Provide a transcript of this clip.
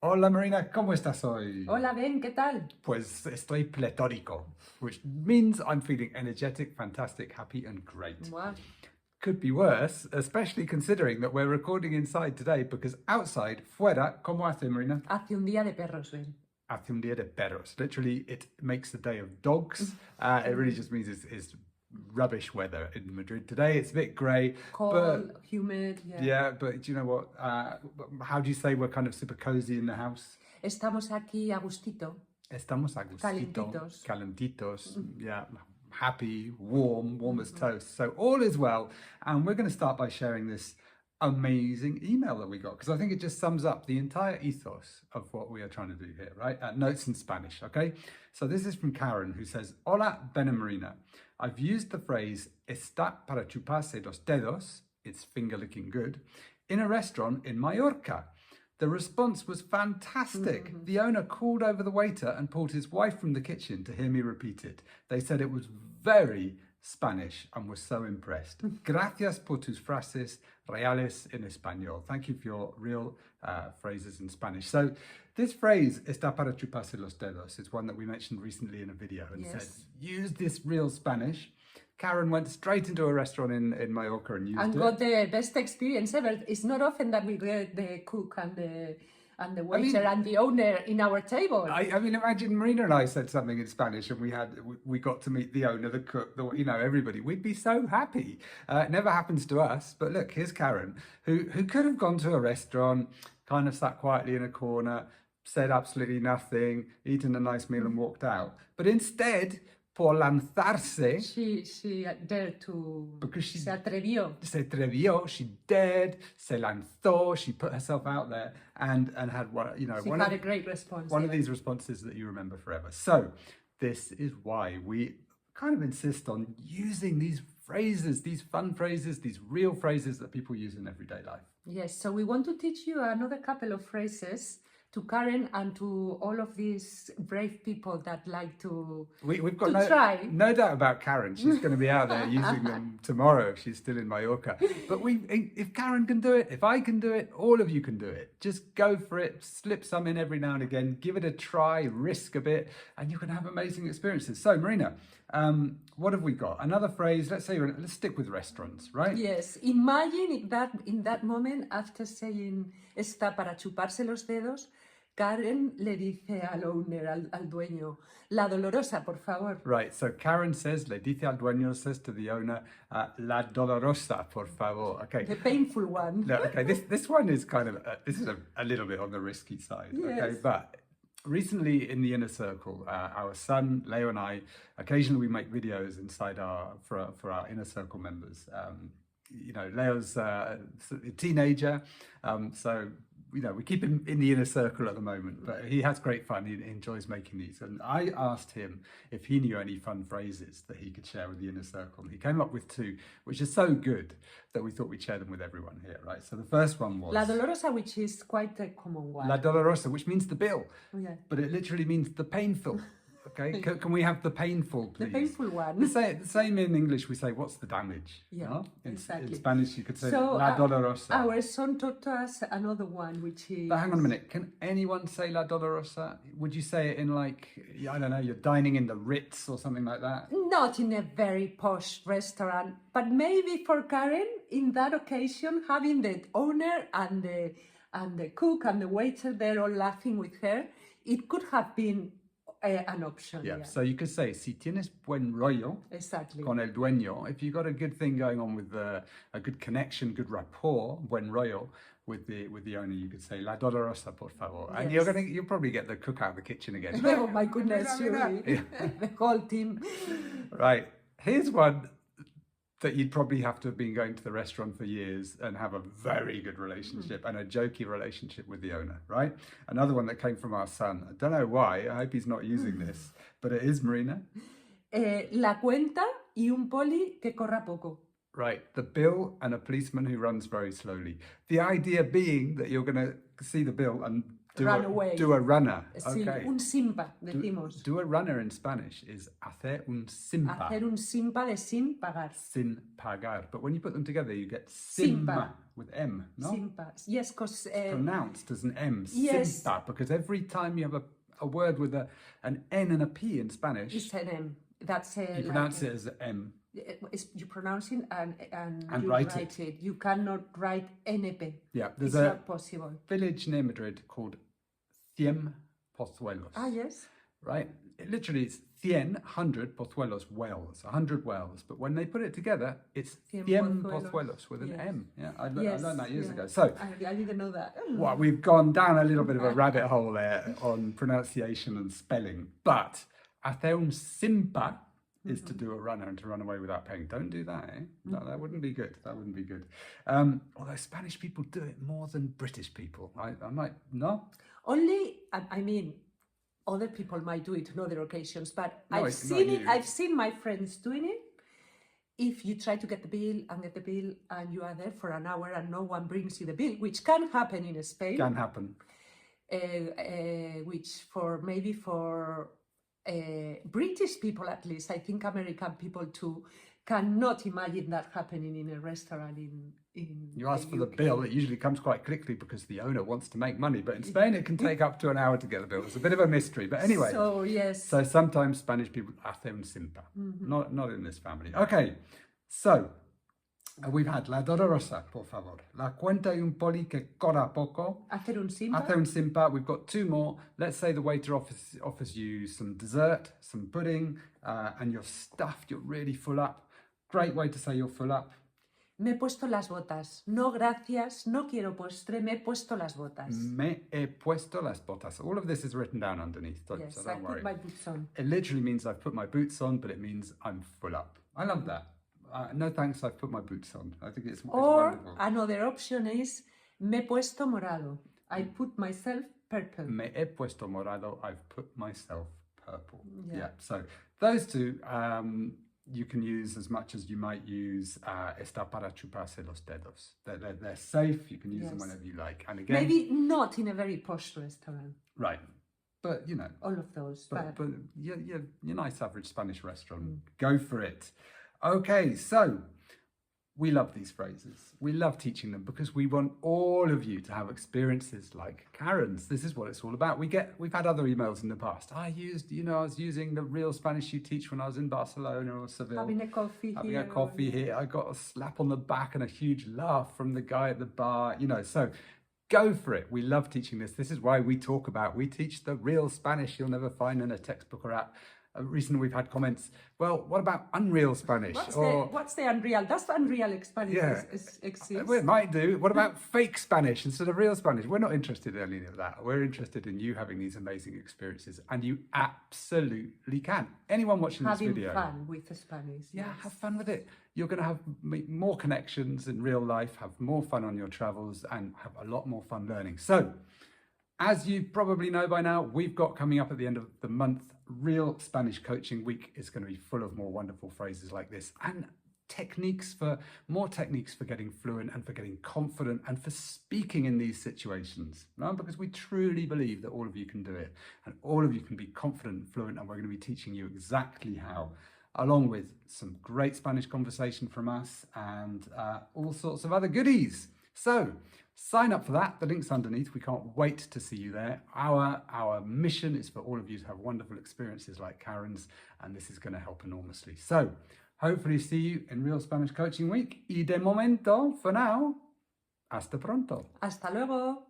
Hola Marina, ¿cómo estás hoy? Hola Ben, ¿qué tal? Pues estoy pletórico, which means I'm feeling energetic, fantastic, happy and great. Wow. Could be worse, especially considering that we're recording inside today because outside, fuera, ¿cómo hace Marina? Hace un día de perros, Ben. Hace un día de perros. Literally, it makes the day of dogs. It really just means it's rubbish weather in Madrid today. It's a bit grey. Cold, humid, Yeah, but do you know what? How do you say we're kind of super cozy in the house? Estamos aquí, agustito. Estamos agustito. Calentitos. Calentitos. Yeah, happy, warm as toast. So all is well. And we're going to start by sharing this amazing email that we got because I think it just sums up the entire ethos of what we are trying to do here, right? Notes in Spanish, okay? So this is from Karen who says, Hola, Ben and Marina. I've used the phrase Está para chuparse los dedos, it's finger licking good, in a restaurant in Mallorca. The response was fantastic. The owner called over the waiter and pulled his wife from the kitchen to hear me repeat it. They said it was very Spanish and was so impressed. Gracias por tus frases reales en español. Thank you for your real phrases in Spanish. So this phrase, está para chuparse los dedos, is one that we mentioned recently in a video and said, use this real Spanish. Karen went straight into a restaurant in Mallorca and used it. And got the best experience ever. It's not often that we get the cook and the waiter and the owner in our table. I mean, imagine Marina and I said something in Spanish and we got to meet the owner, the cook, everybody. We'd be so happy. It never happens to us. But look, here's Karen, who could have gone to a restaurant, kind of sat quietly in a corner, said absolutely nothing, eaten a nice meal and walked out. But instead, por lanzarse, she dared to, because she se atrevió. Se atrevió, she dared, se lanzó, she put herself out there and had a great response. One of these responses that you remember forever. So this is why we kind of insist on using these phrases, these fun phrases, these real phrases that people use in everyday life. Yes, so we want to teach you another couple of phrases to Karen and to all of these brave people that like to We've got try. No doubt about Karen. She's going to be out there using them tomorrow if she's still in Mallorca. But if Karen can do it, if I can do it, all of you can do it. Just go for it, slip some in every now and again, give it a try, risk a bit, and you can have amazing experiences. So, Marina, what have we got? Another phrase, let's stick with restaurants, right? Yes, imagine in that moment, after saying está para chuparse los dedos, Karen le dice al owner, al dueño, la dolorosa, por favor. Right, so Karen says, le dice al dueño, says to the owner, la dolorosa, por favor. Okay. The painful one. No, okay, this one is kind of, this is a little bit on the risky side, yes. Okay, but recently in the inner circle, our son, Leo and I, occasionally we make videos inside for our inner circle members. Leo's a teenager, so we keep him in the inner circle at the moment, but he has great fun. He enjoys making these. And I asked him if he knew any fun phrases that he could share with the inner circle. And he came up with two, which are so good that we thought we'd share them with everyone here, right? So the first one was... La dolorosa, which is quite a common one. La dolorosa, which means the bill. Oh, yeah. But it literally means the painful. Okay, can we have the painful, please? The painful one. The same in English, we say, what's the damage? Yeah, no? exactly. In Spanish, you could say, so, la dolorosa. Our son taught us another one, which is... But hang on a minute, can anyone say la dolorosa? Would you say it in like, I don't know, you're dining in the Ritz or something like that? Not in a very posh restaurant, but maybe for Karen, in that occasion, having the owner and the cook and the waiter there all laughing with her, it could have been an option. Yeah, so you could say, si tienes buen rollo exactly. Con el dueño, if you've got a good thing going on with a good connection, good rapport, buen rollo, with the owner, you could say, la dolorosa, por favor. And yes. you'll probably get the cook out of the kitchen again. Oh my goodness, surely. The whole team. Right, here's one that you'd probably have to have been going to the restaurant for years and have a very good relationship and a jokey relationship with the owner, right? Another one that came from our son. I don't know why, I hope he's not using this, but it is, Marina. La cuenta y un poli que corra poco. Right, the bill and a policeman who runs very slowly. The idea being that you're going to see the bill and run away. Do a runner. Sí, Okay. un simpa, decimos. Do a runner in Spanish is hacer un simpa. Hacer un simpa de sin pagar. Sin pagar. But when you put them together, you get simpa Simpa. with M, no? Simpa. Yes, because Pronounced as an M. Yes. Simpa. Because every time you have a word with an N and a P in Spanish, it's an M. That's you pronounce it as an M. You pronounce it and you write write it. You cannot write NP. Yeah, It's there's a not possible. village near Madrid called Cien Pozuelos. Ah, yes. Right? It literally is 100 pozuelos, wells, 100 wells. But when they put it together, it's 100 pozuelos with an Yes. M. Yeah, I Yes, learned that years yeah. ago. So, I didn't know that. well, we've gone down a little bit of a rabbit hole there on pronunciation and spelling. But hacer un simpa is to do a runner and to run away without paying. Don't do that, eh? No, that wouldn't be good. That wouldn't be good. Although Spanish people do it more than British people. I might, no? Only, I mean, other people might do it on other occasions, but No, I've it's not seen it. you. I've seen my friends doing it. If you try to get the bill and you are there for an hour and no one brings you the bill, which can happen in Spain, Can happen. which for British people at least, I think American people too, cannot imagine that happening in a restaurant in You ask for the UK. bill, it usually comes quite quickly because the owner wants to make money. But in Spain, it can take up to an hour to get the bill. It's a bit of a mystery. But anyway, So yes, so sometimes Spanish people hace un simpa. Not in this family. Okay, so we've had la dolorosa, por favor. La cuenta y un poli que corra poco. hacer un simpa. Hace un simpa. We've got two more. Let's say the waiter offers you some dessert, some pudding, and you're stuffed, you're really full up. Great way to say you're full up. Me he puesto las botas. No, gracias. No quiero postre. Me he puesto las botas. Me he puesto las botas. All of this is written down underneath, so Yes, don't I worry. put my boots on. It literally means I've put my boots on, but it means I'm full up. I love that. No thanks, I've put my boots on. I think it's Or wonderful. another option is me he puesto morado. I put myself purple. Me he puesto morado. I've put myself purple. Yeah. Yeah. So those two you can use as much as you might use Está para chuparse los dedos. They're safe. You can use them Yes. whenever you like. And again, Maybe not in a very posh restaurant. right. But, you know, All of those. but your nice average Spanish restaurant, go for it. Okay, so we love these phrases. We love teaching them because we want all of you to have experiences like Karen's. This is what it's all about. We've had other emails in the past. I was using the real Spanish you teach when I was in Barcelona or Seville. Having a coffee Having here. a coffee here. I got a slap on the back and a huge laugh from the guy at the bar, so go for it. We love teaching this. This is why we teach the real Spanish you'll never find in a textbook or app. Recently we've had comments, well, what about unreal Spanish? What's the unreal? Does unreal Spanish Yeah. exist? Well, it might do. What about fake Spanish instead of real Spanish? We're not interested in any of that. We're interested in you having these amazing experiences, and you absolutely can. Anyone watching Having this video, fun with the Spanish. yeah, yes. have fun with it. You're going to have more connections in real life, have more fun on your travels, and have a lot more fun learning. So, as you probably know by now, we've got coming up at the end of the month, Real Spanish Coaching Week. Is going to be full of more wonderful phrases like this and more techniques for getting fluent and for getting confident and for speaking in these situations. No? Because we truly believe that all of you can do it and all of you can be confident and fluent, and we're going to be teaching you exactly how, along with some great Spanish conversation from us and all sorts of other goodies. So sign up for that. The link's underneath. We can't wait to see you there. Our mission is for all of you to have wonderful experiences like Karen's, and this is going to help enormously. So hopefully see you in Real Spanish Coaching Week. Y de momento, for now, hasta pronto. Hasta luego.